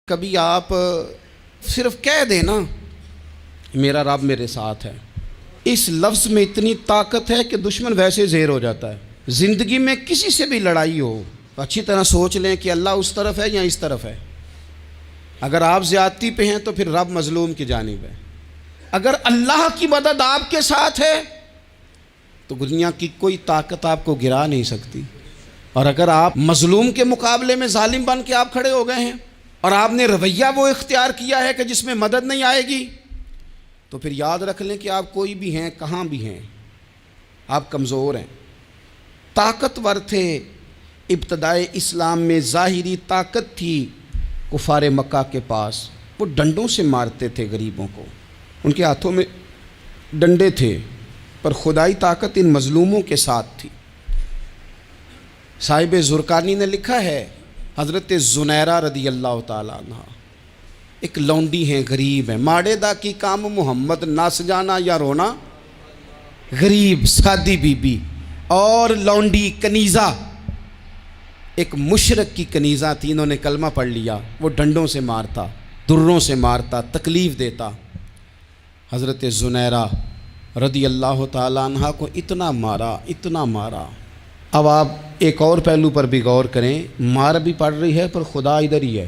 کبھی آپ صرف کہہ دیں نا میرا رب میرے ساتھ ہے، اس لفظ میں اتنی طاقت ہے کہ دشمن ویسے زیر ہو جاتا ہے۔ زندگی میں کسی سے بھی لڑائی ہو اچھی طرح سوچ لیں کہ اللہ اس طرف ہے یا اس طرف ہے۔ اگر آپ زیادتی پہ ہیں تو پھر رب مظلوم کی جانب ہے۔ اگر اللہ کی مدد آپ کے ساتھ ہے تو دنیا کی کوئی طاقت آپ کو گرا نہیں سکتی، اور اگر آپ مظلوم کے مقابلے میں ظالم بن کے آپ کھڑے ہو گئے ہیں اور آپ نے رویہ وہ اختیار کیا ہے کہ جس میں مدد نہیں آئے گی، تو پھر یاد رکھ لیں کہ آپ کوئی بھی ہیں، کہاں بھی ہیں، آپ کمزور ہیں۔ طاقتور تھے ابتدائے اسلام میں، ظاہری طاقت تھی کفار مکہ کے پاس، وہ ڈنڈوں سے مارتے تھے غریبوں کو، ان کے ہاتھوں میں ڈنڈے تھے، پر خدائی طاقت ان مظلوموں کے ساتھ تھی۔ صاحب زرقانی نے لکھا ہے، حضرت زنیرہ رضی اللہ تعالیٰ عنہ ایک لونڈی ہیں، غریب ہیں، ماڑے دا کی کام محمد نس جانا یا رونا، غریب سادی بی بی اور لونڈی کنیزہ، ایک مشرک کی کنیزہ تھی، انہوں نے کلمہ پڑھ لیا، وہ ڈنڈوں سے مارتا، دروں سے مارتا، تکلیف دیتا۔ حضرت زنیرہ رضی اللہ تعالیٰ عنہ کو اتنا مارا۔ اب آپ ایک اور پہلو پر بھی غور کریں، مار بھی پڑ رہی ہے پر خدا ادھر ہی ہے،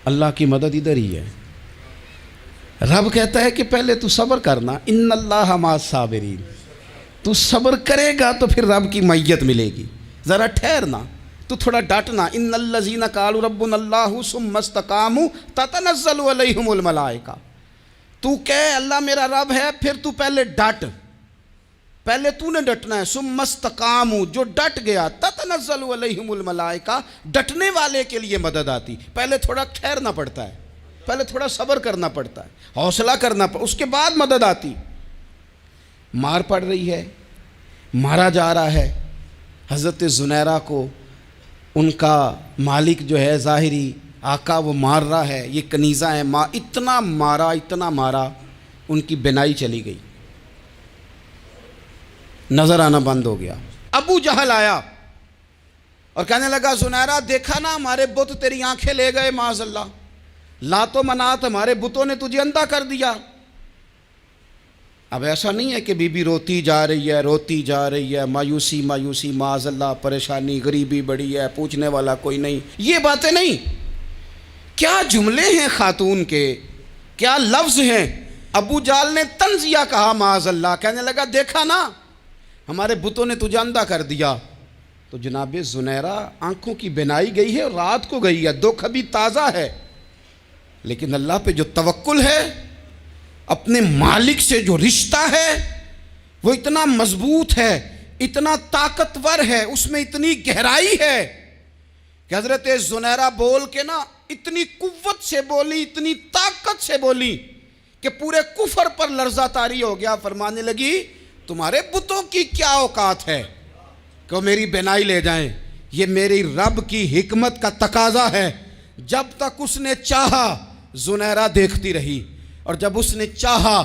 اللہ کی مدد ادھر ہی ہے۔ رب کہتا ہے کہ پہلے تو صبر کرنا، ان اللہ مع الصابرین، تو صبر کرے گا تو پھر رب کی معیت ملے گی، ذرا ٹھہرنا، تو تھوڑا ڈٹنا۔ ان الذین قالوا ربنا اللہ ثم استقاموا تتنزل علیہم الملائکہ، تو کہے اللہ میرا رب ہے، پھر تو پہلے ڈٹ، پہلے تو نے ڈٹنا ہے۔ ثم استقاموا، جو ڈٹ گیا، تتنزل علیہم الملائکہ، ڈٹنے والے کے لیے مدد آتی، پہلے تھوڑا ٹھہرنا پڑتا ہے، پہلے تھوڑا صبر کرنا پڑتا ہے، حوصلہ کرنا پڑتا ہے، اس کے بعد مدد آتی۔ مار پڑ رہی ہے، مارا جا رہا ہے، حضرت زنیرہ کو ان کا مالک جو ہے ظاہری آقا وہ مار رہا ہے، یہ کنیزہ ہے، اتنا مارا ان کی بینائی چلی گئی، نظر آنا بند ہو گیا۔ ابو جہل آیا اور کہنے لگا زنیرہ دیکھا نا ہمارے بت تیری آنکھیں لے گئے، معاذ اللہ، لات و منات ہمارے بتوں نے تجھے اندھا کر دیا۔ اب ایسا نہیں ہے کہ بی بی روتی جا رہی ہے، مایوسی معاذ اللہ، پریشانی، غریبی بڑی ہے، پوچھنے والا کوئی نہیں، یہ باتیں نہیں۔ کیا جملے ہیں خاتون کے، کیا لفظ ہیں۔ ابو جہل نے تنزیہ کہا معاذ اللہ، کہنے لگا دیکھا نا ہمارے بتوں نے تجھے اندھا کر دیا۔ تو جناب زنیرہ آنکھوں کی بینائی گئی ہے اور رات کو گئی ہے، دکھ ابھی تازہ ہے، لیکن اللہ پہ جو توکل ہے، اپنے مالک سے جو رشتہ ہے وہ اتنا مضبوط ہے، اتنا طاقتور ہے، اس میں اتنی گہرائی ہے کہ حضرت زنیرہ بول کے نا اتنی قوت سے بولی، اتنی طاقت سے بولی کہ پورے کفر پر لرزہ طاری ہو گیا۔ فرمانے لگی تمہارے بتوں کی کیا اوقات ہے کہ وہ میری بینائی لے جائیں، یہ میری رب کی حکمت کا تقاضا ہے۔ جب تک اس نے چاہا زنیرہ دیکھتی رہی، اور جب اس نے چاہا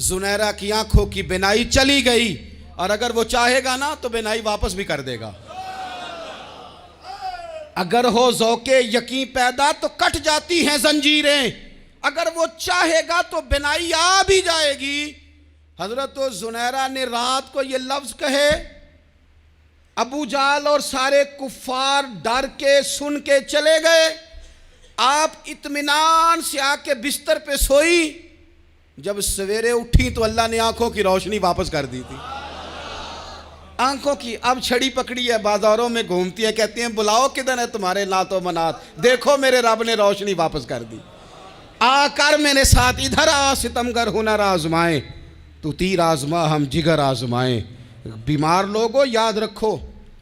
زنیرہ کی آنکھوں کی بینائی چلی گئی، اور اگر وہ چاہے گا نا تو بینائی واپس بھی کر دے گا۔ اگر ہو ذوق یقین پیدا تو کٹ جاتی ہیں زنجیریں، اگر وہ چاہے گا تو بینائی آ بھی جائے گی۔ حضرت زنیرہ نے رات کو یہ لفظ کہے، ابو جہل اور سارے کفار ڈر کے سن کے چلے گئے، آپ اطمینان سے آ کے بستر پہ سوئی۔ جب سویرے اٹھی تو اللہ نے آنکھوں کی روشنی واپس کر دی تھی، آنکھوں کی اب چھڑی پکڑی ہے، بازاروں میں گھومتی ہے، کہتی ہیں بلاؤ کدھر ہے تمہارے لات و منات، دیکھو میرے رب نے روشنی واپس کر دی، آ کر میرے ساتھ ادھر آ، ستمگر ہنر آزمائیں، تو تیر آزما ہم جگر آزمائیں۔ بیمار لوگوں یاد رکھو،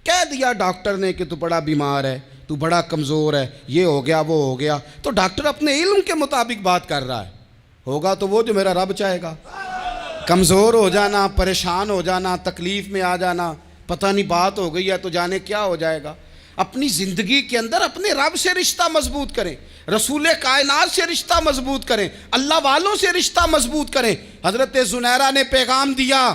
کہہ دیا ڈاکٹر نے کہ تو بڑا بیمار ہے، تو بڑا کمزور ہے، یہ ہو گیا وہ ہو گیا، تو ڈاکٹر اپنے علم کے مطابق بات کر رہا ہے، ہوگا تو وہ جو میرا رب چاہے گا۔ کمزور ہو جانا، پریشان ہو جانا، تکلیف میں آ جانا، پتہ نہیں بات ہو گئی ہے تو جانے کیا ہو جائے گا۔ اپنی زندگی کے اندر اپنے رب سے رشتہ مضبوط کریں، رسول کائنات سے رشتہ مضبوط کریں، اللہ والوں سے رشتہ مضبوط کریں۔ حضرت زنیرہ نے پیغام دیا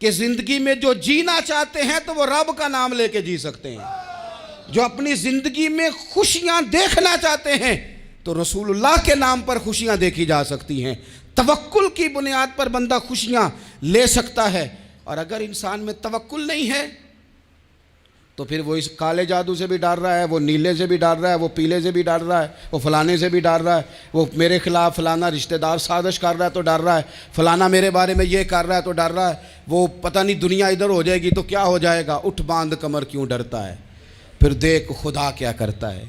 کہ زندگی میں جو جینا چاہتے ہیں تو وہ رب کا نام لے کے جی سکتے ہیں، جو اپنی زندگی میں خوشیاں دیکھنا چاہتے ہیں تو رسول اللہ کے نام پر خوشیاں دیکھی جا سکتی ہیں. توکل کی بنیاد پر بندہ خوشیاں لے سکتا ہے. اور اگر انسان میں توکل نہیں ہے تو پھر وہ اس کالے جادو سے بھی ڈر رہا ہے, وہ نیلے سے بھی ڈر رہا ہے, وہ پیلے سے بھی ڈر رہا ہے, وہ فلانے سے بھی ڈر رہا ہے, وہ میرے خلاف فلانا رشتہ دار سازش کر رہا ہے تو ڈر رہا ہے, فلانا میرے بارے میں یہ کر رہا ہے تو ڈر رہا ہے, وہ پتہ نہیں دنیا ادھر ہو جائے گی تو کیا ہو جائے گا. اٹھ باندھ کمر کیوں ڈرتا ہے, پھر دیکھ خدا کیا کرتا ہے.